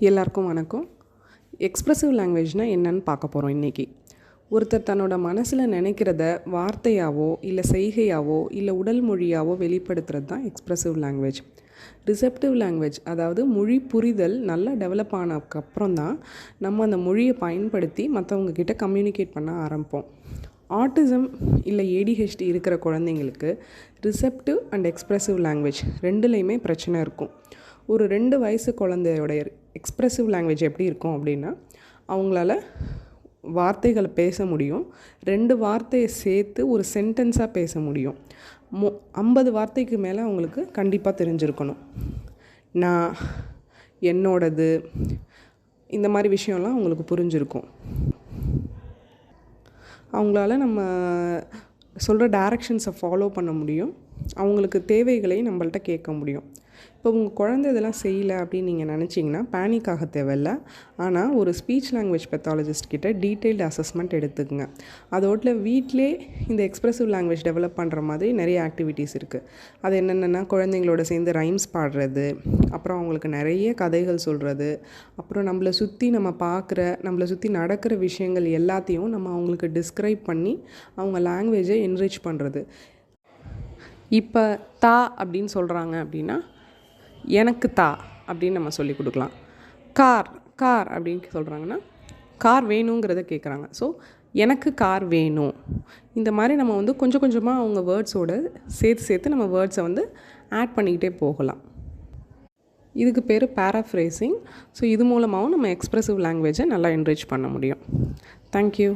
எல்லாருக்கும் வணக்கம். எக்ஸ்ப்ரெசிவ் லாங்குவேஜ்னால் என்னன்னு பார்க்க போகிறோம் இன்றைக்கி. ஒருத்தர் தன்னோட மனசில் நினைக்கிறத வார்த்தையாவோ இல்லை செய்கையாவோ இல்லை உடல் மொழியாவோ வெளிப்படுத்துறது தான் எக்ஸ்ப்ரெசிவ் லாங்குவேஜ். ரிசெப்டிவ் லாங்குவேஜ், அதாவது மொழி புரிதல் நல்லா டெவலப் ஆனதுக்கப்புறம் தான் நம்ம அந்த மொழியை பயன்படுத்தி மற்றவங்கக்கிட்ட கம்யூனிகேட் பண்ண ஆரம்பிப்போம். ஆட்டிசம் இல்லை ஏடிஹெச்டி இருக்கிற குழந்தைங்களுக்கு ரிசெப்டிவ் அண்ட் எக்ஸ்ப்ரெசிவ் லாங்குவேஜ் ரெண்டுலேயுமே பிரச்சனை இருக்கும். ஒரு 2 வயசு குழந்தையோடைய எக்ஸ்ப்ரெசிவ் லாங்குவேஜ் எப்படி இருக்கும் அப்படின்னா, அவங்களால வார்த்தைகளை பேச முடியும். 2 வார்த்தையை சேர்த்து ஒரு சென்டென்ஸாக பேச முடியும். 50 வார்த்தைக்கு மேலே அவங்களுக்கு கண்டிப்பாக தெரிஞ்சிருக்கணும். நான், என்னோடது, இந்த மாதிரி விஷயம்லாம் அவங்களுக்கு புரிஞ்சிருக்கும். அவங்களால நம்ம சொல்கிற டைரக்ஷன்ஸை ஃபாலோ பண்ண முடியும். அவங்களுக்கு தேவைகளை நம்மள்ட்ட கேட்க முடியும். இப்போ உங்கள் குழந்தை இதெல்லாம் செய்யலை அப்படின்னு நீங்கள் நினச்சிங்கன்னா பேனிக் ஆக தேவையில்லை. ஆனால் ஒரு ஸ்பீச் லாங்குவேஜ் பெத்தாலஜிஸ்ட் கிட்ட டீட்டெயில்டு அசஸ்மெண்ட் எடுத்துக்கங்க. அதோட வீட்டிலே இந்த எக்ஸ்ப்ரெசிவ் லாங்குவேஜ் டெவலப் பண்ணுற மாதிரி நிறைய ஆக்டிவிட்டீஸ் இருக்குது. அது என்னென்னா, குழந்தைங்களோட சேர்ந்து ரைம்ஸ் பாடுறது, அப்புறம் அவங்களுக்கு நிறைய கதைகள் சொல்கிறது, அப்புறம் நம்மளை சுற்றி நடக்கிற விஷயங்கள் எல்லாத்தையும் நம்ம அவங்களுக்கு டிஸ்கிரைப் பண்ணி அவங்க லாங்குவேஜை என்ரிச் பண்ணுறது. இப்போ தா அப்படின்னு சொல்கிறாங்க அப்படின்னா, எனக்கு தா அப்படின்னு நம்ம சொல்லி கொடுக்கலாம். கார் அப்படின்னு சொல்கிறாங்கன்னா, கார் வேணுங்கிறத கேட்குறாங்க. ஸோ எனக்கு கார் வேணும். இந்த மாதிரி நம்ம கொஞ்சம் கொஞ்சமாக அவங்க வேர்ட்ஸோடு சேர்த்து நம்ம வேர்ட்ஸை ஆட் பண்ணிக்கிட்டே போகலாம். இதுக்கு பேர் பேராஃப்ரேசிங். ஸோ இது மூலமாகவும் நம்ம எக்ஸ்ப்ரெசிவ் லாங்குவேஜை நல்லா என்ரிச் பண்ண முடியும். தேங்க்யூ.